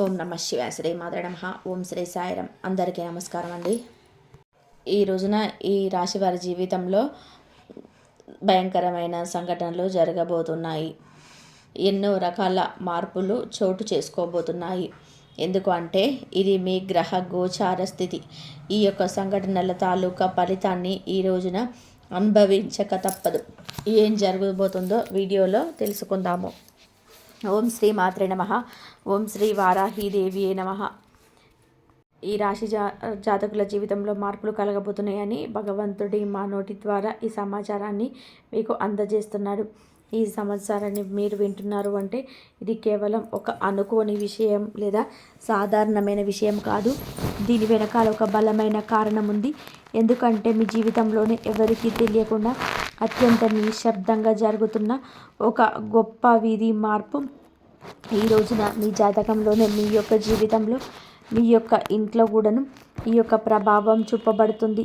ఓం నమ శివాయ. శ్రీ మాత్రే నమః. ఓం శ్రీ సాయిరాం. అందరికీ నమస్కారం అండి. ఈ రోజున ఈ రాశి వారి జీవితంలో భయంకరమైన సంఘటనలు జరగబోతున్నాయి. ఎన్నో రకాల మార్పులు చోటు చేసుకోబోతున్నాయి. ఎందుకు అంటే ఇది మీ గ్రహ గోచార స్థితి. ఈ యొక్క సంఘటనల తాలూకా ఫలితాన్ని ఈ రోజున అనుభవించక తప్పదు. ఏం జరగబోతుందో వీడియోలో తెలుసుకుందాము. ఓం శ్రీ మాత్రే నమః. ఓం శ్రీ వారాహీదేవియే నమః. ఈ రాశి జాతకుల జీవితంలో మార్పులు కలగబోతున్నాయని భగవంతుడి మా నోటి ద్వారా ఈ సమాచారాన్ని మీకు అందజేస్తున్నాడు. ఈ సమాచారాన్ని మీరు వింటున్నారు అంటే ఇది కేవలం ఒక అనుకోని విషయం లేదా సాధారణమైన విషయం కాదు. దీని వెనకాల ఒక బలమైన కారణం ఉంది. ఎందుకంటే మీ జీవితంలోనే ఎవరికీ తెలియకుండా అత్యంత నిశ్శబ్దంగా జరుగుతున్న ఒక గొప్ప విధి మార్పు ఈ రోజున మీ జాతకంలోనే మీ యొక్క జీవితంలో మీ యొక్క ఇంట్లో కూడాను ఈ యొక్క ప్రభావం చూపబడుతుంది.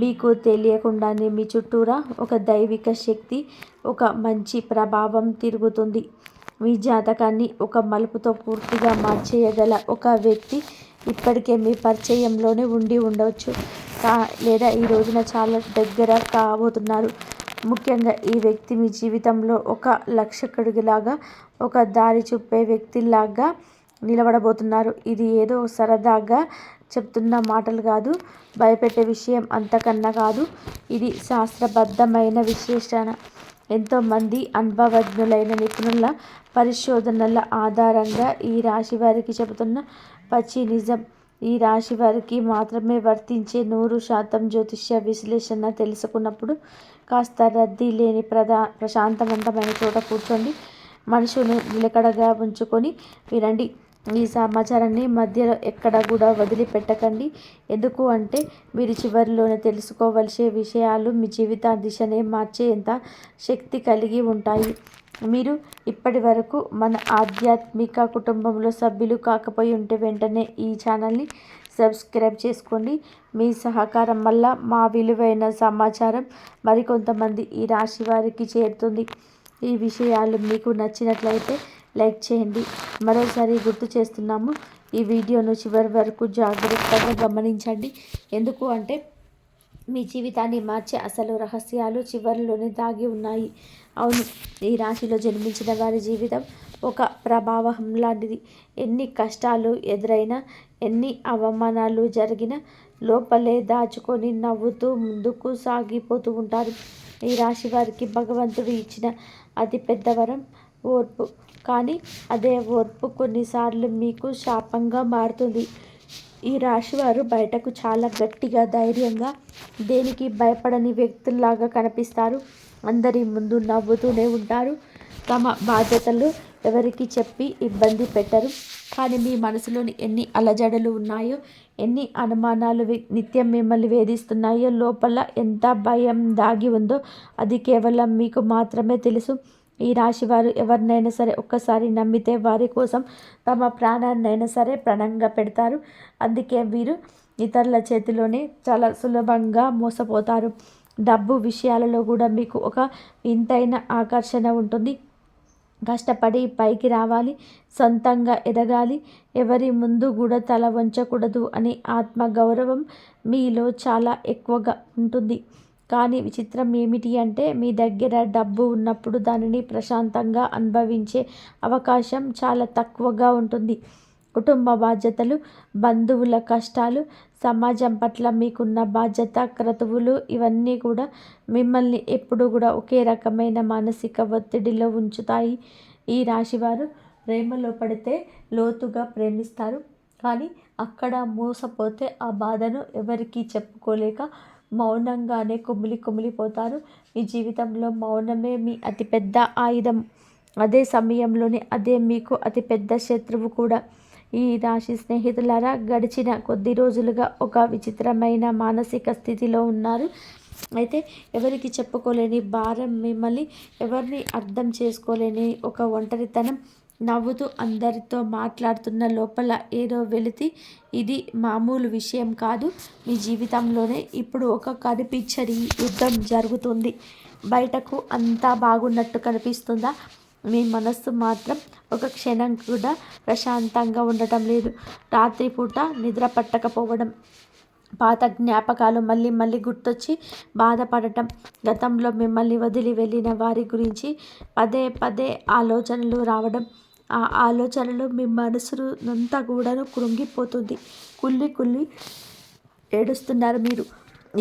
మీకు తెలియకుండానే మీ చుట్టూరా ఒక దైవిక శక్తి, ఒక మంచి ప్రభావం తిరుగుతుంది. మీ జాతకాన్ని ఒక మలుపుతో పూర్తిగా మార్చేయగల ఒక వ్యక్తి ఇప్పటికే మీ పరిచయంలోనే ఉండి ఉండవచ్చు, లేదా ఈ రోజున చాలా దగ్గర కాబోతున్నారు. ముఖ్యంగా ఈ వ్యక్తి మీ జీవితంలో ఒక లక్షకుడిలాగా, ఒక దారి చూపే వ్యక్తిలాగా నిలబడబోతున్నారు. ఇది ఏదో సరదాగా చెప్తున్న మాటలు కాదు, భయపెట్టే విషయం అంతకన్నా కాదు. ఇది శాస్త్రబద్ధమైన విశ్లేషణ. ఎంతోమంది అనుభవజ్ఞులైన నిపుణుల పరిశోధనల ఆధారంగా ఈ రాశి వారికి చెబుతున్న పచ్చి నిజం. ఈ రాశి వారికి మాత్రమే వర్తించే 100% జ్యోతిష్య విశ్లేషణ తెలుసుకున్నప్పుడు కాస్త రద్దీ లేని ప్రశాంతవంతమైన చోట కూర్చోండి. మనసును నిలకడగా ఉంచుకొని వినండి. ఈ సమాచారాన్ని మధ్యలో ఎక్కడ కూడా వదిలిపెట్టకండి. ఎందుకు అంటే మీరు చివరిలోనే తెలుసుకోవలసే విషయాలు మీ జీవిత దిశనే మార్చేంత శక్తి కలిగి ఉంటాయి. మీరు ఇప్పటి వరకు మన ఆధ్యాత్మిక కుటుంబంలో సభ్యులు కాకపోయి ఉంటే వెంటనే ఈ ఛానల్ని సబ్స్క్రైబ్ చేసుకోండి. మీ సహకారం వల్ల మా విలువైన సమాచారం మరికొంతమంది ఈ రాశి వారికి చేరుతుంది. ఈ విషయాలు మీకు నచ్చినట్లయితే లైక్ చేయండి. మరోసారి గుర్తు చేస్తున్నాము, ఈ వీడియోను చివరి వరకు జాగ్రత్తగా గమనించండి. ఎందుకు అంటే మీ జీవితాన్ని మార్చే అసలు రహస్యాలు చివరిలోనే దాగి ఉన్నాయి. అవును, ఈ రాశిలో జన్మించిన వారి జీవితం ఒక ప్రభావం లాంటిది. ఎన్ని కష్టాలు ఎదురైనా, ఎన్ని అవమానాలు జరిగినా లోపలే దాచుకొని నవ్వుతూ ముందుకు సాగిపోతూ ఉంటారు. ఈ రాశి వారికి భగవంతుడు ఇచ్చిన అతి పెద్ద వరం ఓర్పు. కానీ అదే ఓర్పు కొన్నిసార్లు మీకు శాపంగా మారుతుంది. ఈ రాశివారు బయటకు చాలా గట్టిగా, ధైర్యంగా, దేనికి భయపడని వ్యక్తుల్లాగా కనిపిస్తారు. అందరి ముందు నవ్వుతూనే ఉంటారు. తమ బాధ్యతలు ఎవరికి చెప్పి ఇబ్బంది పెట్టరు. కానీ మీ మనసులోని ఎన్ని అలజడులు ఉన్నాయో, ఎన్ని అనుమానాలు నిత్యం మిమ్మల్ని వేధిస్తున్నాయో, లోపల ఎంత భయం దాగి ఉందో అది కేవలం మీకు మాత్రమే తెలుసు. ఈ రాశివారు ఎవరినైనా సరే ఒక్కసారి నమ్మితే వారి కోసం తమ ప్రాణాన్నైనా సరే ప్రణంగా పెడతారు. అందుకే వీరు ఇతరుల చేతిలోనే చాలా సులభంగా మోసపోతారు. డబ్బు విషయాలలో కూడా మీకు ఒక వింతైన ఆకర్షణ ఉంటుంది. కష్టపడి పైకి రావాలి, సొంతంగా ఎదగాలి, ఎవరి ముందు కూడా తల వంచకూడదు అనే ఆత్మగౌరవం మీలో చాలా ఎక్కువగా ఉంటుంది. కానీ విచిత్రం ఏమిటి అంటే మీ దగ్గర డబ్బు ఉన్నప్పుడు దానిని ప్రశాంతంగా అనుభవించే అవకాశం చాలా తక్కువగా ఉంటుంది. కుటుంబ బాధ్యతలు, బంధువుల కష్టాలు, సమాజం పట్ల మీకున్న బాధ్యత, క్రతువులు ఇవన్నీ కూడా మిమ్మల్ని ఎప్పుడు కూడా ఒకే రకమైన మానసిక ఒత్తిడిలో ఉంచుతాయి. ఈ రాశివారు ప్రేమలో పడితే లోతుగా ప్రేమిస్తారు. కానీ అక్కడ మోసపోతే ఆ బాధను ఎవరికీ చెప్పుకోలేక మౌనంగానే కుమిలిపోతారు. మీ జీవితంలో మౌనమే మీ అతిపెద్ద ఆయుధం. అదే సమయంలోనే అదే మీకు అతిపెద్ద శత్రువు కూడా. ఈ రాశి స్నేహితులారా, గడిచిన కొద్ది రోజులుగా ఒక విచిత్రమైన మానసిక స్థితిలో ఉన్నారు. అయితే ఎవరికి చెప్పుకోలేని భారం, మిమ్మల్ని ఎవరిని అర్థం చేసుకోలేని ఒక ఒంటరితనం, నవ్వుతూ అందరితో మాట్లాడుతున్న లోపల ఏదో వెలితి. ఇది మామూలు విషయం కాదు. మీ జీవితంలోనే ఇప్పుడు ఒక కనిపించని యుద్ధం జరుగుతుంది. బయటకు అంతా బాగున్నట్టు కనిపిస్తుందా? మీ మనస్సు మాత్రం ఒక క్షణం కూడా ప్రశాంతంగా ఉండటం లేదు. రాత్రిపూట నిద్ర పట్టకపోవడం, పాత జ్ఞాపకాలు మళ్ళీ మళ్ళీ గుర్తొచ్చి బాధపడటం, గతంలో మిమ్మల్ని వదిలి వెళ్ళిన వారి గురించి పదే పదే ఆలోచనలు రావడం, ఆ ఆలోచనలు మీ మనసునంతా కూడాను కృంగిపోతుంది. కుళ్ళి కుళ్ళి ఏడుస్తున్నారు మీరు.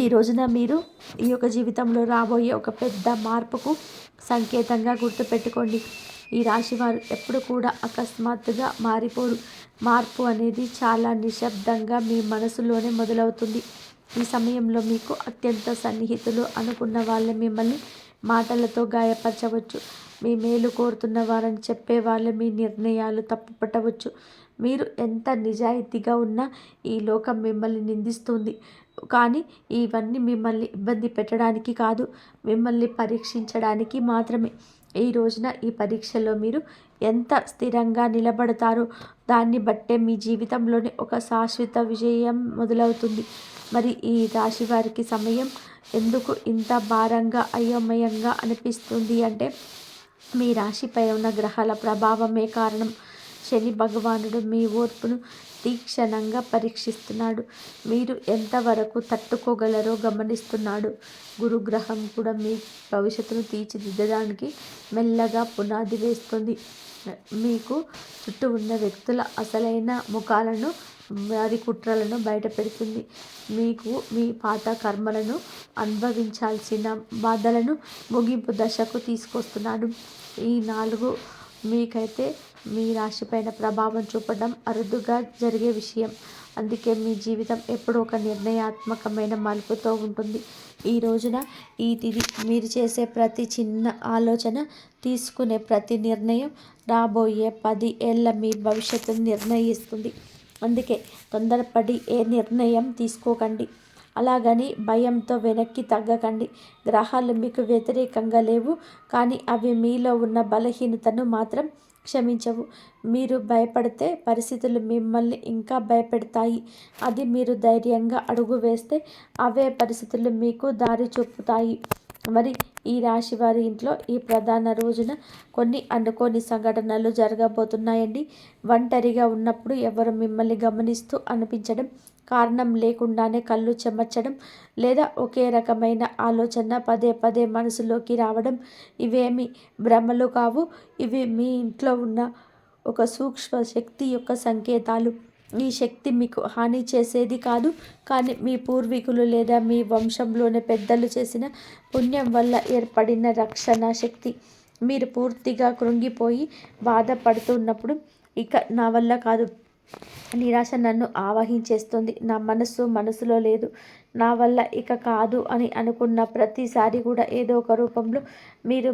ఈ రోజున మీరు ఈ యొక్క జీవితంలో రాబోయే ఒక పెద్ద మార్పుకు సంకేతంగా గుర్తుపెట్టుకోండి. ఈ రాశివారు ఎప్పుడు కూడా అకస్మాత్తుగా మారిపోరు. మార్పు అనేది చాలా నిశ్శబ్దంగా మీ మనసులోనే మొదలవుతుంది. ఈ సమయంలో మీకు అత్యంత సన్నిహితులు అనుకున్న వాళ్ళు మిమ్మల్ని మాటలతో గాయపరచవచ్చు. మీ మేలు కోరుతున్న వారని చెప్పే వాళ్ళు మీ నిర్ణయాలు తప్పుపట్టవచ్చు. మీరు ఎంత నిజాయితీగా ఉన్నా ఈ లోకం మిమ్మల్ని నిందిస్తుంది. కానీ ఇవన్నీ మిమ్మల్ని ఇబ్బంది పెట్టడానికి కాదు, మిమ్మల్ని పరీక్షించడానికి మాత్రమే. ఈ రోజున ఈ పరీక్షలో మీరు ఎంత స్థిరంగా నిలబడతారో దాన్ని బట్టే మీ జీవితంలోని ఒక శాశ్వత విజయం మొదలవుతుంది. మరి ఈ రాశి వారికి సమయం ఎందుకు ఇంత భారంగా అయోమయంగా అనిపిస్తుంది అంటే మీ రాశిపై ఉన్న గ్రహాల ప్రభావమే కారణం. శని భగవానుడు మీ ఓర్పును తీక్షణంగా పరీక్షిస్తున్నాడు. మీరు ఎంతవరకు తట్టుకోగలరో గమనిస్తున్నాడు. గురుగ్రహం కూడా మీ భవిష్యత్తును తీర్చిదిద్దడానికి మెల్లగా పునాది వేస్తుంది. మీకు చుట్టూ ఉన్న వ్యక్తుల అసలైన ముఖాలను, వారి కుట్రలను బయటపెడుతుంది. మీకు మీ పాత కర్మలను, అనుభవించాల్సిన బాధలను ముగింపు దశకు తీసుకొస్తున్నాడు. ఈ 4 మీకైతే మీ రాశిపైన ప్రభావం చూపడం అరుదుగా జరిగే విషయం. అందుకే మీ జీవితం ఎప్పుడూ ఒక నిర్ణయాత్మకమైన మలుపుతో ఉంటుంది. ఈ రోజున ఈ తిథి మీరు చేసే ప్రతి చిన్న ఆలోచన, తీసుకునే ప్రతి నిర్ణయం రాబోయే 10 ఏళ్ళ మీ భవిష్యత్తును నిర్ణయిస్తుంది. అందుకే తొందరపడి ఏ నిర్ణయం తీసుకోకండి. అలాగని భయంతో వెనక్కి తగ్గకండి. గ్రహాలు మీకు వ్యతిరేకంగా లేవు, కానీ అవి మీలో ఉన్న బలహీనతను మాత్రం క్షమించవు. మీరు భయపడితే పరిస్థితులు మిమ్మల్ని ఇంకా భయపెడతాయి. అది మీరు ధైర్యంగా అడుగు వేస్తే అవే పరిస్థితులు మీకు దారి చూపుతాయి. మరి ఈ రాశి వారి ఇంట్లో ఈ ప్రధాన రోజున కొన్ని అనుకోని సంఘటనలు జరగబోతున్నాయండి. ఒంటరిగా ఉన్నప్పుడు ఎవరు మిమ్మల్ని గమనిస్తూ అనిపించడం, కారణం లేకుండానే కళ్ళు చెమర్చడం, లేదా ఒకే రకమైన ఆలోచన పదే పదే మనసులోకి రావడం, ఇవేమి భ్రమలు కావు. ఇవి మీ ఇంట్లో ఉన్న ఒక సూక్ష్మ శక్తి యొక్క సంకేతాలు. ఈ శక్తి మీకు హాని చేసేది కాదు, కానీ మీ పూర్వీకులు లేదా మీ వంశంలోని పెద్దలు చేసిన పుణ్యం వల్ల ఏర్పడిన రక్షణ శక్తి. మీరు పూర్తిగా కృంగిపోయి బాధపడుతున్నప్పుడు ఇక నా వల్ల కాదు, నిరాశ నన్ను ఆవహించేస్తుంది, నా మనసులో లేదు, నా వల్ల ఇక కాదు అని అనుకున్న ప్రతిసారి కూడా ఏదో ఒక రూపంలో మీరు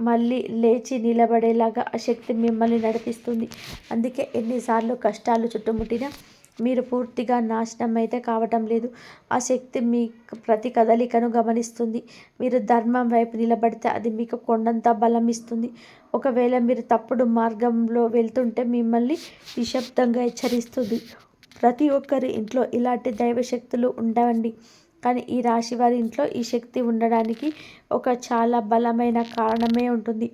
మళ్ళీ లేచి నిలబడేలాగా ఆ శక్తి మిమ్మల్ని నడిపిస్తుంది. అందుకే ఎన్నిసార్లు కష్టాలు చుట్టుముట్టినా మీరు పూర్తిగా నాశనం అయితే కావటం లేదు. ఆ శక్తి మీ ప్రతి కదలికను గమనిస్తుంది. మీరు ధర్మం వైపు నిలబడితే అది మీకు కొండంత బలం ఇస్తుంది. ఒకవేళ మీరు తప్పుడు మార్గంలో వెళ్తుంటే మిమ్మల్ని నిశ్శబ్దంగా హెచ్చరిస్తుంది. ప్రతి ఒక్కరి ఇంట్లో ఇలాంటి దైవశక్తులు ఉండవండి, కానీ ఈ రాశి వారి ఇంట్లో ఈ శక్తి ఉండడానికి ఒక చాలా బలమైన కారణమే ఉంటుంది.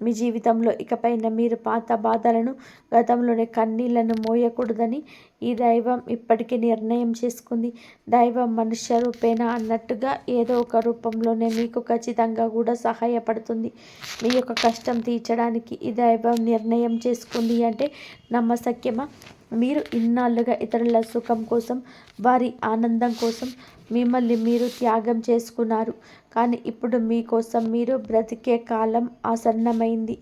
మీ జీవితంలో ఇకపైన మీరు పాత బాధలను, గతంలోని కన్నీళ్లను మోయకూడదని ఈ దైవం ఇప్పటికీ నిర్ణయం చేసుకుంది. దైవం మనుష్య రూపేణ అన్నట్టుగా ఏదో ఒక రూపంలోనే మీకు ఖచ్చితంగా కూడా సహాయపడుతుంది. మీ యొక్క కష్టం తీర్చడానికి ఈ దైవం నిర్ణయం చేసుకుంది అంటే నమ్మశక్యమా? మీరు ఇన్నాళ్ళుగా ఇతరుల సుఖం కోసం, వారి ఆనందం కోసం మిమ్మల్ని మీరు త్యాగం చేసుకున్నారు. కానీ ఇప్పుడు మీకోసం మీరు బ్రతికే కాలం ఆసన్నమైంది.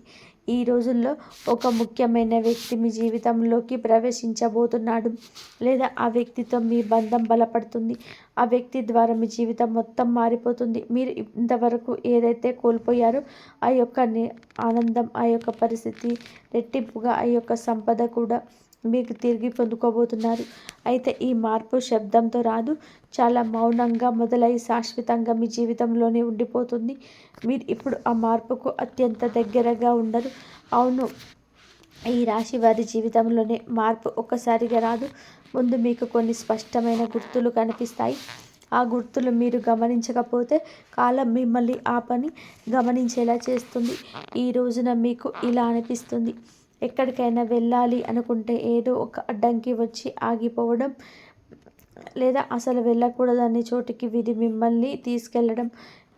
ఈ రోజుల్లో ఒక ముఖ్యమైన వ్యక్తి మీ జీవితంలోకి ప్రవేశించబోతున్నాడు, లేదా ఆ వ్యక్తితో మీ బంధం బలపడుతుంది. ఆ వ్యక్తి ద్వారా మీ జీవితం మొత్తం మారిపోతుంది. మీరు ఇంతవరకు ఏదైతే కోల్పోయారో ఆ యొక్క ఆనందం, ఆ యొక్క పరిస్థితి, రెట్టింపుగా ఆ యొక్క సంపద కూడా మీకు తిరిగి పొందుకోబోతున్నారు. అయితే ఈ మార్పు శబ్దంతో రాదు, చాలా మౌనంగా మొదలై శాశ్వతంగా మీ జీవితంలోనే ఉండిపోతుంది. మీరు ఇప్పుడు ఆ మార్పుకు అత్యంత దగ్గరగా ఉండరు. అవును, ఈ రాశి వారి జీవితంలోనే మార్పు ఒక్కసారిగా రాదు. ముందు మీకు కొన్ని స్పష్టమైన గుర్తులు కనిపిస్తాయి. ఆ గుర్తులు మీరు గమనించకపోతే కాలం మిమ్మల్ని ఆ పని గమనించేలా చేస్తుంది. ఈ రోజున మీకు ఇలా అనిపిస్తుంది, ఎక్కడికైనా వెళ్ళాలి అనుకుంటే ఏదో ఒక అడ్డంకి వచ్చి ఆగిపోవడం, లేదా అసలు వెళ్ళకూడదని చోటికి విధి మిమ్మల్ని తీసుకెళ్ళడం,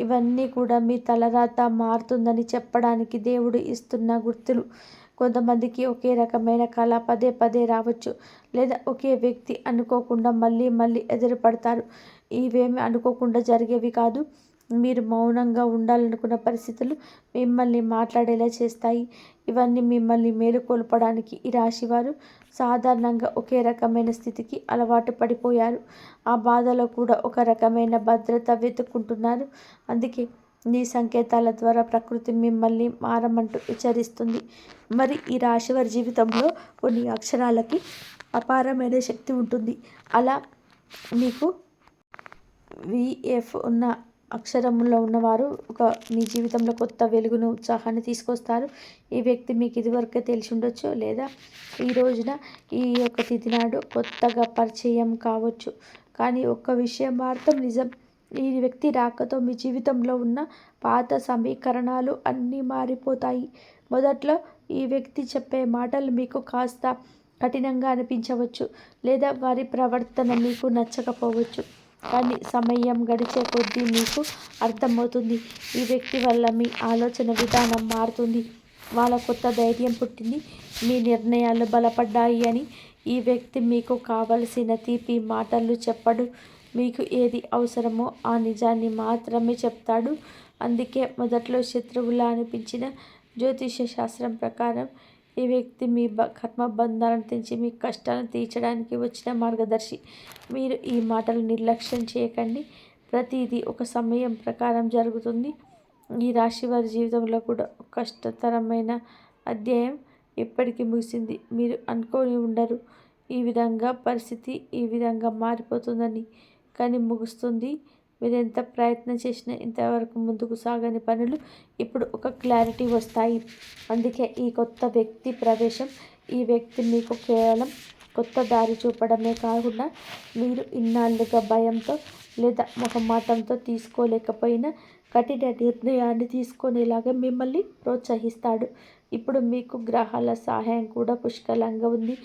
ఇవన్నీ కూడా మీ తలరాత మారుతుందని చెప్పడానికి దేవుడు ఇస్తున్న గుర్తులు. కొంతమందికి ఒకే రకమైన కళ పదే పదే రావచ్చు, లేదా ఒకే వ్యక్తి అనుకోకుండా మళ్ళీ మళ్ళీ ఎదురుపడతారు. ఇవేమి అనుకోకుండా జరిగేవి కాదు. మీరు మౌనంగా ఉండాలనుకున్న పరిస్థితులు మిమ్మల్ని మాట్లాడేలా చేస్తాయి. ఇవన్నీ మిమ్మల్ని మేలుకొల్పడానికి. ఈ రాశివారు సాధారణంగా ఒకే రకమైన స్థితికి అలవాటు పడిపోయారు. ఆ బాధలో కూడా ఒక రకమైన భద్రత వెతుక్కుంటున్నారు. అందుకే ఈ సంకేతాల ద్వారా ప్రకృతి మిమ్మల్ని మారమంటూ హెచ్చరిస్తుంది. మరి ఈ రాశివారి జీవితంలో కొన్ని అక్షరాలకి అపారమైన శక్తి ఉంటుంది. అలా మీకు విఎఫ్ ఉన్న అక్షరంలో ఉన్నవారు మీ జీవితంలో కొత్త వెలుగును, ఉత్సాహాన్ని తీసుకొస్తారు. ఈ వ్యక్తి మీకు ఇదివరకే తెలిసి ఉండొచ్చు, లేదా ఈ రోజున ఈ యొక్క తిథి నాడు కొత్తగా పరిచయం కావచ్చు. కానీ ఒక్క విషయం మాత్రం నిజం, ఈ వ్యక్తి రాకతో మీ జీవితంలో ఉన్న పాత సమీకరణాలు అన్నీ మారిపోతాయి. మొదట్లో ఈ వ్యక్తి చెప్పే మాటలు మీకు కాస్త కఠినంగా అనిపించవచ్చు, లేదా వారి ప్రవర్తన మీకు నచ్చకపోవచ్చు. కానీ సమయం గడిచే కొద్దీ మీకు అర్థమవుతుంది, ఈ వ్యక్తి వల్ల మీ ఆలోచన విధానం మారుతుంది, వాళ్ళ కొత్త ధైర్యం పుట్టింది, మీ నిర్ణయాలు బలపడ్డాయి అని. ఈ వ్యక్తి మీకు కావలసిన తీపి మాటలు చెప్పడు, మీకు ఏది అవసరమో ఆ నిజాన్ని మాత్రమే చెప్తాడు. అందుకే మొదట్లో శత్రువులా అనిపించిన జ్యోతిష శాస్త్రం ప్రకారం ఈ వ్యక్తి మీ కర్మబంధాలను తెంచి మీ కష్టాలను తీర్చడానికి వచ్చిన మార్గదర్శి. మీరు ఈ మాటలు నిర్లక్ష్యం చేయకండి. ప్రతిదీ ఒక సమయం ప్రకారం జరుగుతుంది. ఈ రాశి వారి జీవితంలో కూడా కష్టతరమైన అధ్యాయం ఇప్పటికీ ముగిసింది. మీరు అనుకోని ఉండరు ఈ విధంగా పరిస్థితి ఈ విధంగా మారిపోతుందని, కానీ ముగుస్తుంది. మీరు ఎంత ప్రయత్నం చేసినా ఇంతవరకు ముందుకు సాగని పనులు ఇప్పుడు ఒక క్లారిటీ వస్తాయి. అందుకే ఈ కొత్త వ్యక్తి ప్రవేశం. ఈ వ్యక్తి మీకు కేవలం కొత్త దారి చూపడమే కాకుండా, మీరు ఇన్నాళ్ళుగా భయంతో లేదా మొహమాటంతో తీసుకోలేకపోయిన కఠిన నిర్ణయాన్ని తీసుకునేలాగా మిమ్మల్ని ప్రోత్సహిస్తాడు. ఇప్పుడు మీకు గ్రహాల సహాయం కూడా పుష్కలంగా ఉంది.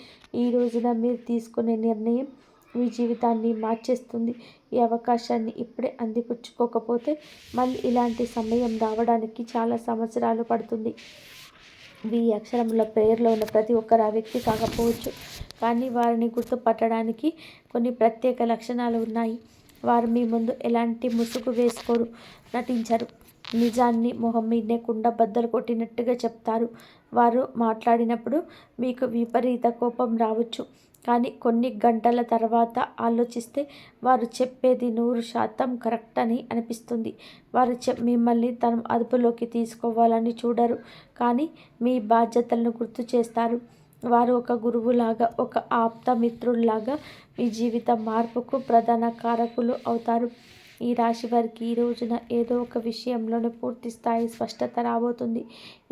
ఈ రోజున మీరు తీసుకునే నిర్ణయం మీ జీవితాన్ని మార్చేస్తుంది. ఈ అవకాశాన్ని ఇప్పుడే అందిపుచ్చుకోకపోతే మళ్ళీ ఇలాంటి సమయం రావడానికి చాలా సంవత్సరాలు పడుతుంది. వి అక్షరంలో పేరులో ఉన్న ప్రతి ఒక్కరు ఆ వ్యక్తి కాకపోవచ్చు, కానీ వారిని గుర్తుపట్టడానికి కొన్ని ప్రత్యేక లక్షణాలు ఉన్నాయి. వారు మీ ముందు ఎలాంటి ముసుగు వేసుకోరు, నటించరు. నిజాన్ని మొహం మీదనే కుండ బద్దలు కొట్టినట్టుగా చెప్తారు. వారు మాట్లాడినప్పుడు మీకు విపరీత కోపం రావచ్చు, కానీ కొన్ని గంటల తర్వాత ఆలోచిస్తే వారు చెప్పేది 100% కరెక్ట్ అని అనిపిస్తుంది. వారు మిమ్మల్ని తన అదుపులోకి తీసుకోవాలని చూడరు, కానీ మీ బాధ్యతలను గుర్తు చేస్తారు. వారు ఒక గురువులాగా, ఒక ఆప్త మిత్రుల్లాగా మీ జీవిత మార్పుకు ప్రధాన కారకులు అవుతారు. ఈ రాశి వారికి ఈ రోజున ఏదో ఒక విషయంలోనే పూర్తి స్థాయి స్పష్టత రాబోతుంది.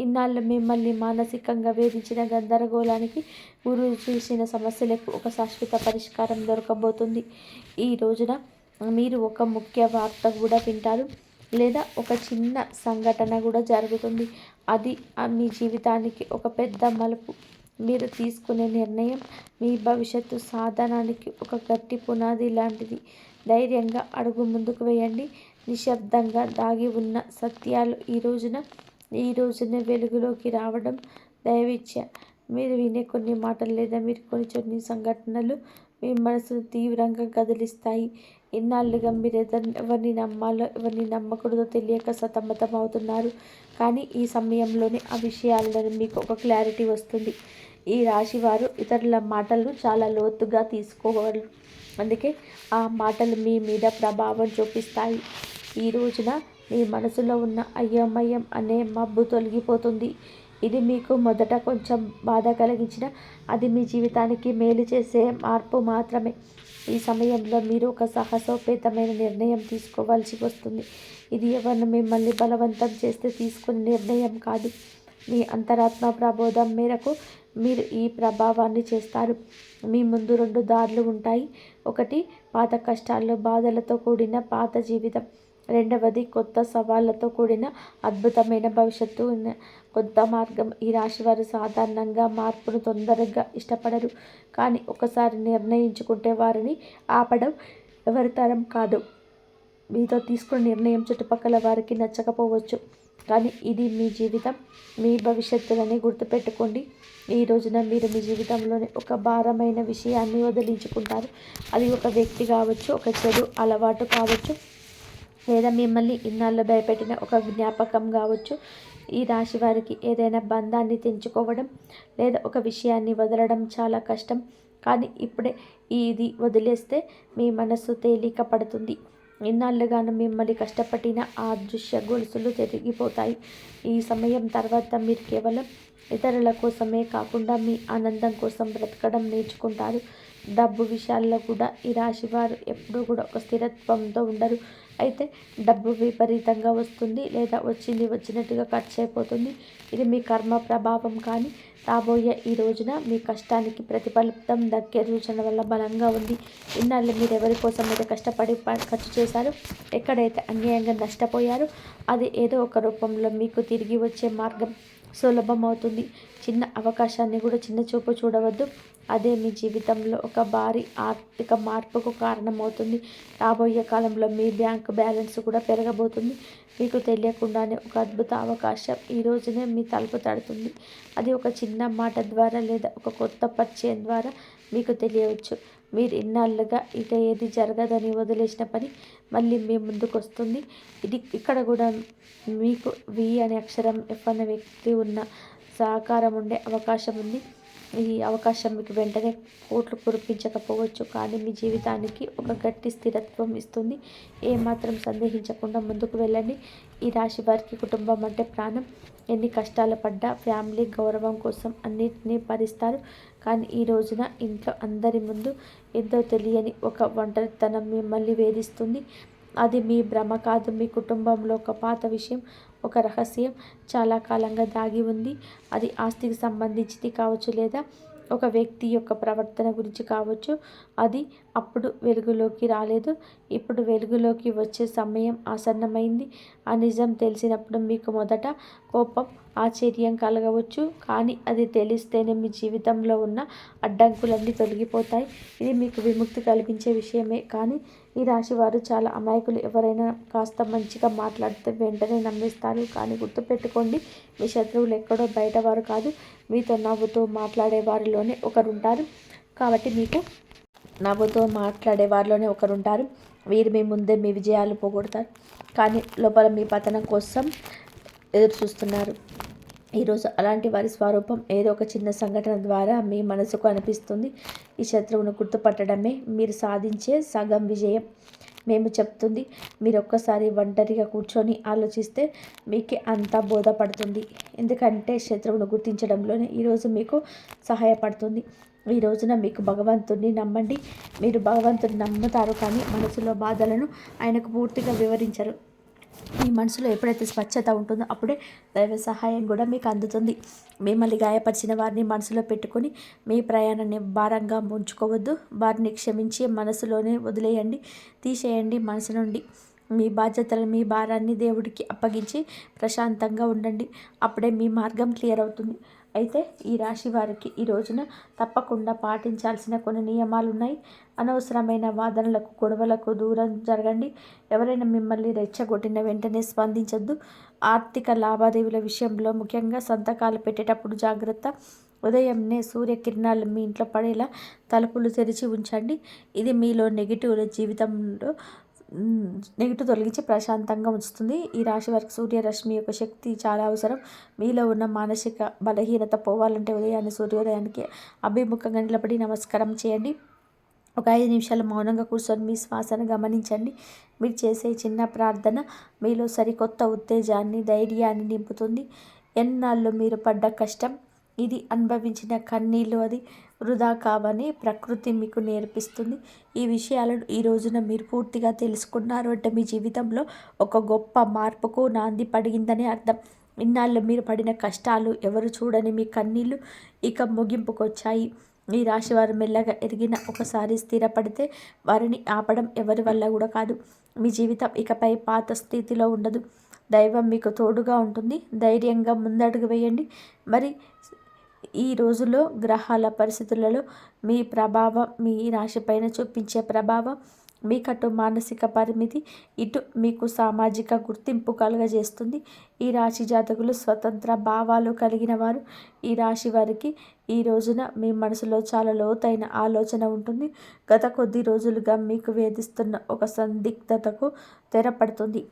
ఇన్నాళ్ళు మిమ్మల్ని మానసికంగా వేధించిన గందరగోళానికి, గురువు చూసిన సమస్యలకు ఒక శాశ్వత పరిష్కారం దొరకబోతుంది. ఈ రోజున మీరు ఒక ముఖ్య వార్త కూడా వింటారు, లేదా ఒక చిన్న సంఘటన కూడా జరుగుతుంది. అది మీ జీవితానికి ఒక పెద్ద మలుపు. మీరు తీసుకునే నిర్ణయం మీ భవిష్యత్తు సాధనానికి ఒక గట్టి పునాది లాంటిది. ధైర్యంగా అడుగు ముందుకు వేయండి. నిశ్శబ్దంగా దాగి ఉన్న సత్యాలు ఈ రోజునే వెలుగులోకి రావడం దైవేచ్ఛ. మీరు వినే కొన్ని మాటలు లేదా మీరు కొన్ని సంఘటనలు మీ మనసును తీవ్రంగా కదిలిస్తాయి. ఇన్నాళ్ళుగా మీరు ఎవరిని నమ్మాలో ఎవరిని నమ్మకూడదో తెలియక సతమతం అవుతున్నారు, కానీ ఈ సమయంలోనే ఆ విషయాలలో మీకు ఒక క్లారిటీ వస్తుంది. ఈ రాశి వారు ఇతరుల మాటలను చాలా లోతుగా తీసుకోగలరు, అందుకే ఆ మాటలు మీ మీద ప్రభావం చూపిస్తాయి. ఈ రోజున మీ మనసులో ఉన్న అయోమయం అనే మబ్బు తొలగిపోతుంది. ఇది మీకు మొదట కొంచెం బాధ కలిగించిన, అది మీ జీవితానికి మేలు చేసే మార్పు మాత్రమే. ఈ సమయంలో మీరు ఒక సాహసోపేతమైన నిర్ణయం తీసుకోవాల్సి వస్తుంది. ఇది ఎవరిని మిమ్మల్ని బలవంతం చేస్తే తీసుకునే నిర్ణయం కాదు. మీ అంతరాత్మ ప్రబోధం మేరకు మీరు ఈ ప్రభావాన్ని చేస్తారు. మీ ముందు 2 దారులు ఉంటాయి. ఒకటి పాత కష్టాల్లో బాధలతో కూడిన పాత జీవితం. రెండవది కొత్త సవాళ్లతో కూడిన అద్భుతమైన భవిష్యత్తు కొత్త మార్గం. ఈ రాశివారు సాధారణంగా మార్పును తొందరగా ఇష్టపడరు. కానీ ఒకసారి నిర్ణయించుకుంటే వారిని ఆపడం ఎవరి తరం కాదు. మీతో తీసుకున్న నిర్ణయం చుట్టుపక్కల వారికి నచ్చకపోవచ్చు, కానీ ఇది మీ జీవితం, మీ భవిష్యత్తులని గుర్తుపెట్టుకోండి. ఈ రోజున మీరు మీ జీవితంలోని ఒక భారమైన విషయాన్ని వదిలించుకుంటారు. అది ఒక వ్యక్తి కావచ్చు, ఒక చెడు అలవాటు కావచ్చు, లేదా మిమ్మల్ని ఇన్నాళ్ళు భయపెట్టిన ఒక జ్ఞాపకం కావచ్చు. ఈ రాశి వారికి ఏదైనా బంధాన్ని తెంచుకోవడం లేదా ఒక విషయాన్ని వదలడం చాలా కష్టం. కానీ ఇప్పుడే ఇది వదిలేస్తే మీ మనసు తేలిక పడుతుంది. ఇన్నాళ్ళుగాను మిమ్మల్ని కష్టపడిన ఆ దృశ్య గొలుసులు తిరిగిపోతాయి. ఈ సమయం తర్వాత మీరు కేవలం ఇతరుల కోసమే కాకుండా మీ ఆనందం కోసం బ్రతకడం నేర్చుకుంటారు. డబ్బు విషయాల్లో కూడా ఈ రాశి వారు ఎప్పుడూ కూడా ఒక స్థిరత్వంతో ఉండరు. అయితే డబ్బు విపరీతంగా వస్తుంది లేదా వచ్చినట్టుగా ఖర్చు అయిపోతుంది. ఇది మీ కర్మ ప్రభావం. కానీ రాబోయే ఈ రోజున మీ కష్టానికి ప్రతిఫలితం దక్కే సూచన వల్ల బలంగా ఉంది. ఇన్నాళ్ళు మీరు ఎవరి కోసం అయితే కష్టపడి ఖర్చు చేశారో, ఎక్కడైతే అన్యాయంగా నష్టపోయారో, అది ఏదో ఒక రూపంలో మీకు తిరిగి వచ్చే మార్గం సులభమవుతుంది. చిన్న అవకాశాన్ని కూడా చిన్న చూపు చూడవద్దు. అదే మీ జీవితంలో ఒక భారీ ఆర్థిక మార్పుకు కారణమవుతుంది. రాబోయే కాలంలో మీ బ్యాంకు బ్యాలెన్స్ కూడా పెరగబోతుంది. మీకు తెలియకుండానే ఒక అద్భుత అవకాశం ఈ రోజునే మీ తలుపు తడుతుంది. అది ఒక చిన్న మాట ద్వారా లేదా ఒక కొత్త పరిచయం ద్వారా మీకు తెలియవచ్చు. మీరు ఇన్నాళ్ళుగా ఇక ఏది జరగదని వదిలేసిన పని మళ్ళీ మీ ముందుకు వస్తుంది. ఇక్కడ కూడా మీకు వి అనే అక్షరం, ఎఫ్ అనే వ్యక్తి ఉన్న సహకారం ఉండే అవకాశం ఉంది. ఈ అవకాశం మీకు వెంటనే కోట్లు కురిపించకపోవచ్చు, కానీ మీ జీవితానికి ఒక గట్టి స్థిరత్వం ఇస్తుంది. ఏమాత్రం సందేహించకుండా ముందుకు వెళ్ళండి. ఈ రాశి వారికి కుటుంబం అంటే ప్రాణం. ఎన్ని కష్టాలు పడ్డా ఫ్యామిలీ గౌరవం కోసం అన్నిటినీ భరిస్తారు. కానీ ఈ రోజున ఇంట్లో అందరి ముందు ఎంతో తెలియని ఒక ఒంటరితనం మిమ్మల్ని వేధిస్తుంది. అది మీ భ్రమ కాదు. మీ కుటుంబంలో ఒక పాత విషయం, ఒక రహస్యం చాలా కాలంగా దాగి ఉంది. అది ఆస్తికి సంబంధించింది కావచ్చు, లేదా ఒక వ్యక్తి యొక్క ప్రవర్తన గురించి కావచ్చు. అది అప్పుడు వెలుగులోకి రాలేదు. ఇప్పుడు వెలుగులోకి వచ్చే సమయం ఆసన్నమైంది. ఆ నిజం తెలిసినప్పుడు మీకు మొదట కోపం, ఆశ్చర్యం కలగవచ్చు. కానీ అది తెలిస్తేనే మీ జీవితంలో ఉన్న అడ్డంకులన్నీ తొలగిపోతాయి. ఇది మీకు విముక్తి కల్పించే విషయమే. కానీ ఈ రాశి వారు చాలా అమాయకులు. ఎవరైనా కాస్త మంచిగా మాట్లాడితే వెంటనే నమ్మేస్తారు. కానీ గుర్తుపెట్టుకోండి, మీ శత్రువులు ఎక్కడో బయటవారు కాదు, మీతో నవ్వుతూ మాట్లాడే వారిలోనే ఒకరుంటారు. కాబట్టి మీకు నవ్వుతూ మాట్లాడే వారిలోనే ఒకరుంటారు. వీరు మీ ముందే మీ విజయాలు పోగొడతారు, కానీ లోపల మీ పతనం కోసం ఎదురు చూస్తున్నారు. ఈరోజు అలాంటి వారి స్వరూపం ఏదో ఒక చిన్న సంఘటన ద్వారా మీ మనసుకు అనిపిస్తుంది. ఈ శత్రువును గుర్తుపట్టడమే మీరు సాధించే సగం విజయం. మేము చెప్తుంది మీరు ఒక్కసారి ఒంటరిగా కూర్చొని ఆలోచిస్తే మీకే అంతా బోధపడుతుంది. ఎందుకంటే శత్రువును గుర్తించడంలోనే ఈరోజు మీకు సహాయపడుతుంది. ఈ రోజున మీకు భగవంతుడిని నమ్మండి. మీరు భగవంతుడిని నమ్ముతారు, కానీ మనసులో బాధలను ఆయనకు పూర్తిగా వివరించరు. మీ మనసులో ఎప్పుడైతే స్వచ్ఛత ఉంటుందో అప్పుడే దైవ సహాయం కూడా మీకు అందుతుంది. మిమ్మల్ని గాయపరిచిన వారిని మనసులో పెట్టుకొని మీ ప్రయాణాన్ని భారంగా ఉంచుకోవద్దు. వారిని క్షమించి మనసులోనే వదిలేయండి, తీసేయండి మనసు నుండి. మీ బాధ్యతలను, మీ భారాన్ని దేవుడికి అప్పగించి ప్రశాంతంగా ఉండండి. అప్పుడే మీ మార్గం క్లియర్ అవుతుంది. అయితే ఈ రాశి వారికి ఈ రోజున తప్పకుండా పాటించాల్సిన కొన్ని నియమాలు ఉన్నాయి. అనవసరమైన వాదనలకు, గొడవలకు దూరం జరగండి. ఎవరైనా మిమ్మల్ని రెచ్చగొట్టిన వెంటనే స్పందించొద్దు. ఆర్థిక లావాదేవీల విషయంలో ముఖ్యంగా సంతకాలు పెట్టేటప్పుడు జాగ్రత్త. ఉదయంనే సూర్యకిరణాలు మీ ఇంట్లో పడేలా తలుపులు తెరిచి ఉంచండి. ఇది మీలో జీవితంలో నెగిటివ్ తొలగించి ప్రశాంతంగా ఉంచుతుంది. ఈ రాశి వారికి సూర్యరశ్మి యొక్క శక్తి చాలా అవసరం. మీలో ఉన్న మానసిక బలహీనత పోవాలంటే ఉదయాన్నే సూర్యోదయానికి అభిముఖంగా నిలబడి నమస్కారం చేయండి. ఒక 5 నిమిషాలు మౌనంగా కూర్చొని మీ శ్వాసను గమనించండి. మీరు చేసే చిన్న ప్రార్థన మీలో సరికొత్త ఉత్తేజాన్ని, ధైర్యాన్ని నింపుతుంది. ఎన్నాళ్ళు మీరు పడ్డ కష్టం, ఇది అనుభవించిన కన్నీళ్ళు అది వృధా కావని ప్రకృతి మీకు నేర్పిస్తుంది. ఈ విషయాలను ఈ రోజున మీరు పూర్తిగా తెలుసుకున్నారు అంటే మీ జీవితంలో ఒక గొప్ప మార్పుకు నాంది పడిగిందని అర్థం. ఇన్నాళ్ళు మీరు పడిన కష్టాలు, ఎవరు చూడని మీ కన్నీళ్ళు ఇక ముగింపుకొచ్చాయి. ఈ రాశి వారు మెల్లగా ఎరిగిన ఒకసారి స్థిరపడితే వారిని ఆపడం ఎవరి వల్ల కూడా కాదు. మీ జీవితం ఇకపై పాత స్థితిలో ఉండదు. దైవం మీకు తోడుగా ఉంటుంది. ధైర్యంగా ముందడుగు వేయండి. మరి ఈ రోజుల్లో గ్రహాల పరిస్థితులలో మీ ప్రభావం, మీ రాశిపైన చూపించే ప్రభావం మీకటు మానసిక పరిమితి, ఇటు మీకు సామాజిక గుర్తింపు కలుగజేస్తుంది. ఈ రాశి జాతకులు స్వతంత్ర భావాలు కలిగిన వారు. ఈ రాశి వారికి ఈ రోజున మీ మనసులో చాలా లోతైన ఆలోచన ఉంటుంది. గత కొద్ది రోజులుగా మీకు వేధిస్తున్న ఒక సందిగ్ధతకు తెరపడుతుంది.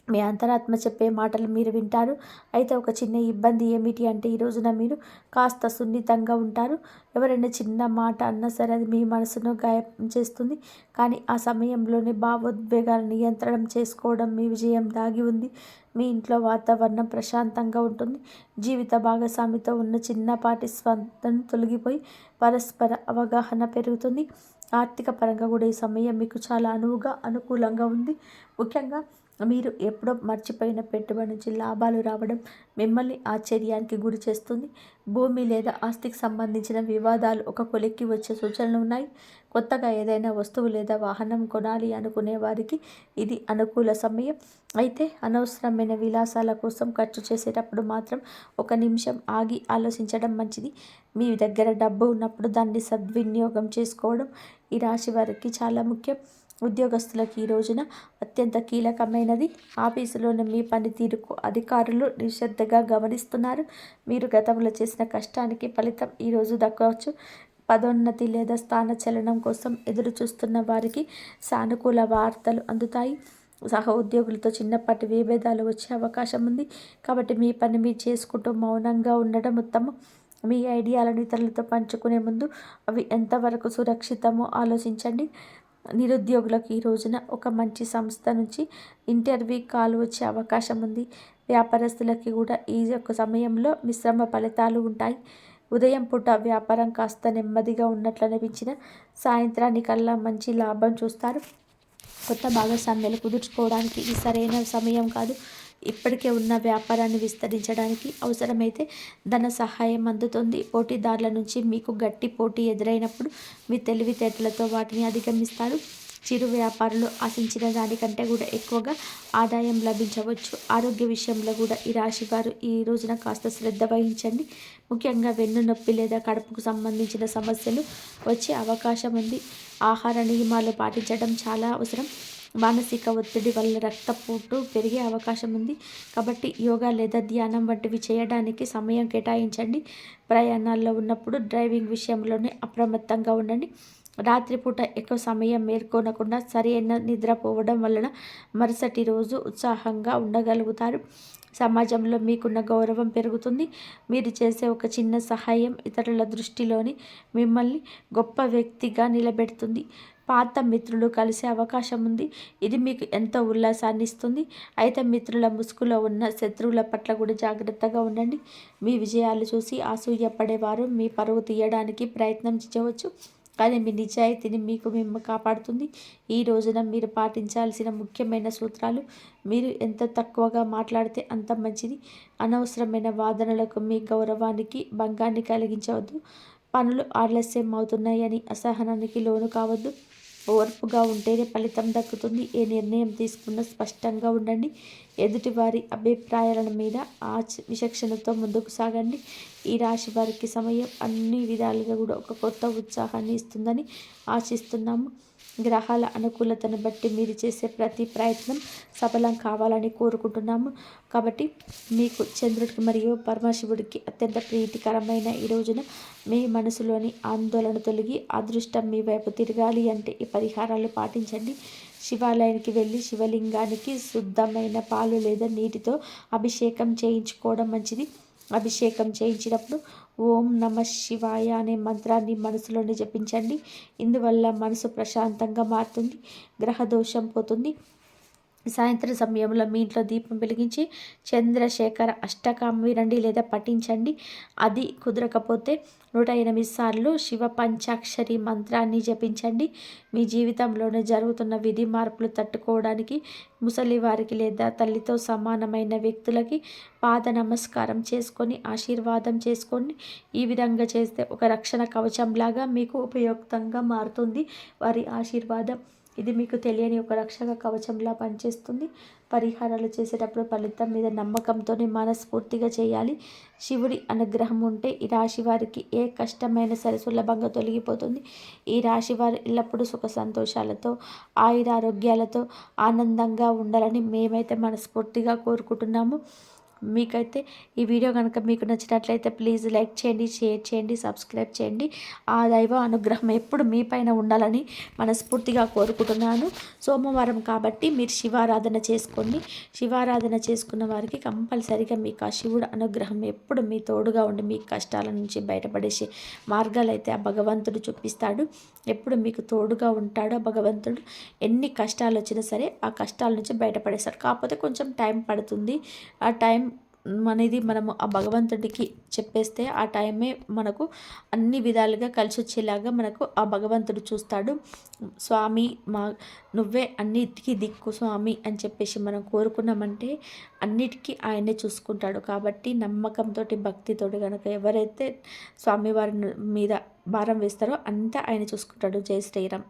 మీ అంతరాత్మ చెప్పే మాటలు మీరు వింటారు. అయితే ఒక చిన్న ఇబ్బంది ఏమిటి అంటే ఈ రోజున మీరు కాస్త సున్నితంగా ఉంటారు. ఎవరైనా చిన్న మాట అన్నా సరే అది మీ మనసును గాయం చేస్తుంది. కానీ ఆ సమయంలోనే భావోద్వేగాలు నియంత్రణ చేసుకోవడం మీ విజయం దాగి ఉంది. మీ ఇంట్లో వాతావరణం ప్రశాంతంగా ఉంటుంది. జీవిత భాగస్వామితో ఉన్న చిన్నపాటి స్పందన తొలగిపోయి పరస్పర అవగాహన పెరుగుతుంది. ఆర్థిక పరంగా కూడా ఈ సమయం మీకు చాలా అనుకూలంగా ఉంది. ముఖ్యంగా మీరు ఎప్పుడో మర్చిపోయిన పెట్టుబడి నుంచి లాభాలు రావడం మిమ్మల్ని ఆశ్చర్యానికి గురి చేస్తుంది. భూమి లేదా ఆస్తికి సంబంధించిన వివాదాలు ఒక కొలిక్కి వచ్చే సూచనలు ఉన్నాయి. కొత్తగా ఏదైనా వస్తువు లేదా వాహనం కొనాలి అనుకునే వారికి ఇది అనుకూల సమయం. అయితే అనవసరమైన విలాసాల కోసం ఖర్చు చేసేటప్పుడు మాత్రం ఒక నిమిషం ఆగి ఆలోచించడం మంచిది. మీ దగ్గర డబ్బు ఉన్నప్పుడు దాన్ని సద్వినియోగం చేసుకోవడం ఈ రాశి వారికి చాలా ముఖ్యం. ఉద్యోగస్తులకు ఈ రోజున అత్యంత కీలకమైనది. ఆఫీసులోని మీ పనితీరుకు అధికారులు నిశ్రద్ధగా గమనిస్తున్నారు. మీరు గతంలో చేసిన కష్టానికి ఫలితం ఈరోజు దక్కవచ్చు. పదోన్నతి లేదా స్థానచలనం కోసం ఎదురు చూస్తున్న వారికి సానుకూల వార్తలు అందుతాయి. సహ ఉద్యోగులతో చిన్నపాటి విభేదాలు వచ్చే అవకాశం ఉంది. కాబట్టి మీ పని మీరు చేసుకుంటూ మౌనంగా ఉండడం ఉత్తమం. మీ ఐడియాలను ఇతరులతో పంచుకునే ముందు అవి ఎంతవరకు సురక్షితమో ఆలోచించండి. నిరుద్యోగులకు ఈ రోజున ఒక మంచి సంస్థ నుంచి ఇంటర్వ్యూ కాల్ వచ్చే అవకాశం ఉంది. వ్యాపారస్తులకి కూడా ఈ యొక్క సమయంలో మిశ్రమ ఫలితాలు ఉంటాయి. ఉదయం పూట వ్యాపారం కాస్త నెమ్మదిగా ఉన్నట్లు అనిపించిన సాయంత్రానికల్లా మంచి లాభం చూస్తారు. కొత్త భాగస్వామ్యాలు కుదుర్చుకోవడానికి ఇది సరైన సమయం కాదు. ఇప్పటికే ఉన్న వ్యాపారాన్ని విస్తరించడానికి అవసరమైతే ధన సహాయం అందుతుంది. పోటీదారుల నుంచి మీకు గట్టి పోటీ ఎదురైనప్పుడు మీ తెలివితేటలతో వాటిని అధిగమిస్తారు. చిరు వ్యాపారులు ఆశించిన దానికంటే కూడా ఎక్కువగా ఆదాయం లభించవచ్చు. ఆరోగ్య విషయంలో కూడా ఈ రాశి వారు ఈ రోజున కాస్త శ్రద్ధ వహించండి. ముఖ్యంగా వెన్ను నొప్పి లేదా కడుపుకు సంబంధించిన సమస్యలు వచ్చే అవకాశం ఉంది. ఆహార నియమాలు పాటించడం చాలా అవసరం. మానసిక ఒత్తిడి వల్ల రక్తపోటు పెరిగే అవకాశం ఉంది. కాబట్టి యోగా లేదా ధ్యానం వంటివి చేయడానికి సమయం కేటాయించండి. ప్రయాణాల్లో ఉన్నప్పుడు డ్రైవింగ్ విషయంలోనే అప్రమత్తంగా ఉండండి. రాత్రిపూట ఎక్కువ సమయం మేల్కొనకుండా సరైన నిద్రపోవడం వలన మరుసటి రోజు ఉత్సాహంగా ఉండగలుగుతారు. సమాజంలో మీకున్న గౌరవం పెరుగుతుంది. మీరు చేసే ఒక చిన్న సహాయం ఇతరుల దృష్టిలోని మిమ్మల్ని గొప్ప వ్యక్తిగా నిలబెడుతుంది. పాత మిత్రులు కలిసే అవకాశం ఉంది. ఇది మీకు ఎంతో ఉల్లాసాన్ని ఇస్తుంది. అయితే మిత్రుల ముసుగులో ఉన్న శత్రువుల పట్ల కూడా జాగ్రత్తగా ఉండండి. మీ విజయాలు చూసి అసూయపడేవారు మీ పరువు తీయడానికి ప్రయత్నం చేయవచ్చు. కానీ మీ నిజాయితీని మేము కాపాడుతుంది. ఈ రోజున మీరు పాటించాల్సిన ముఖ్యమైన సూత్రాలు: మీరు ఎంత తక్కువగా మాట్లాడితే అంత మంచిది. అనవసరమైన వాదనలకు మీ గౌరవానికి భంగాన్ని కలిగించవద్దు. పనులు ఆలస్యం అవుతున్నాయని అసహనానికి లోను కావద్దు. ఓర్పుగా ఉంటేనే ఫలితం దక్కుతుంది. ఏ నిర్ణయం తీసుకున్నా స్పష్టంగా ఉండండి. ఎదుటివారి అభిప్రాయాల మీద విచక్షణతో ముందుకు సాగండి. ఈ రాశి వారికి సమయం అన్ని విధాలుగా కూడా ఒక కొత్త ఉత్సాహాన్ని ఇస్తుందని ఆశిస్తున్నాము. గ్రహాల అనుకూలతను బట్టి మీరు చేసే ప్రతి ప్రయత్నం సఫలం కావాలని కోరుకుంటున్నాము. కాబట్టి మీకు చంద్రుడికి మరియు పరమశివుడికి అత్యంత ప్రీతికరమైన ఈ రోజున మీ మనసులోని ఆందోళన తొలగి అదృష్టం మీ వైపు తిరగాలి అంటే ఈ పరిహారాలు పాటించండి. శివాలయానికి వెళ్ళి శివలింగానికి శుద్ధమైన పాలు లేదా నీటితో అభిషేకం చేయించుకోవడం మంచిది. అభిషేకం చేయించినప్పుడు ఓం నమ శివాయ అనే మంత్రాన్ని మనసులోనే జపించండి. ఇందువల్ల మనసు ప్రశాంతంగా మారుతుంది. గ్రహ దోషం పోతుంది. సాయంత్రం సమయంలో మీ ఇంట్లో దీపం వెలిగించి చంద్రశేఖర అష్టకం వినండి లేదా పఠించండి. అది కుదరకపోతే 108 సార్లు శివ పంచాక్షరి మంత్రాన్ని జపించండి. మీ జీవితంలోనే జరుగుతున్న విధి మార్పులు తట్టుకోవడానికి ముసలి వారికి లేదా తల్లితో సమానమైన వ్యక్తులకి పాద నమస్కారం చేసుకొని ఆశీర్వాదం చేసుకోండి. ఈ విధంగా చేస్తే ఒక రక్షణ కవచంలాగా మీకు ఉపయుక్తంగా మారుతుంది వారి ఆశీర్వాదం. ఇది మీకు తెలియని ఒక రక్షక కవచంలా పనిచేస్తుంది. పరిహారాలు చేసేటప్పుడు ఫలితం మీద నమ్మకంతోనే మనస్ఫూర్తిగా చేయాలి. శివుడి అనుగ్రహం ఉంటే ఈ రాశి వారికి ఏ కష్టమైనా సరే సులభంగా తొలగిపోతుంది. ఈ రాశి వారు ఎల్లప్పుడూ సుఖ సంతోషాలతో ఆయురారోగ్యాలతో ఆనందంగా ఉండాలని మేమైతే మనస్ఫూర్తిగా కోరుకుంటున్నాము. మీకైతే ఈ వీడియో కనుక మీకు నచ్చినట్లయితే ప్లీజ్ లైక్ చేయండి, షేర్ చేయండి, సబ్స్క్రైబ్ చేయండి. ఆ దైవ అనుగ్రహం ఎప్పుడు మీ పైన ఉండాలని మనస్ఫూర్తిగా కోరుకుంటున్నాను. సోమవారం కాబట్టి మీరు శివారాధన చేసుకోండి. శివారాధన చేసుకున్న వారికి కంపల్సరిగా మీకు ఆ శివుడు అనుగ్రహం ఎప్పుడు మీ తోడుగా ఉండి మీ కష్టాల నుంచి బయటపడేసే మార్గాలు అయితే ఆ భగవంతుడు చూపిస్తాడు. ఎప్పుడు మీకు తోడుగా ఉంటాడో భగవంతుడు. ఎన్ని కష్టాలు వచ్చినా సరే ఆ కష్టాల నుంచి బయటపడేస్తాడు. కాకపోతే కొంచెం టైం పడుతుంది. ఆ టైం అనేది మనము ఆ భగవంతుడికి చెప్పేస్తే ఆ టైమే మనకు అన్ని విధాలుగా కలిసి వచ్చేలాగా మనకు ఆ భగవంతుడు చూస్తాడు. స్వామి నువ్వే అన్నిటికీ దిక్కు స్వామి అని చెప్పేసి మనం కోరుకున్నామంటే అన్నిటికీ ఆయనే చూసుకుంటాడు. కాబట్టి నమ్మకంతో భక్తితో కనుక ఎవరైతే స్వామివారి మీద భారం వేస్తారో అంతా ఆయన చూసుకుంటాడు. జై శ్రీరామ్.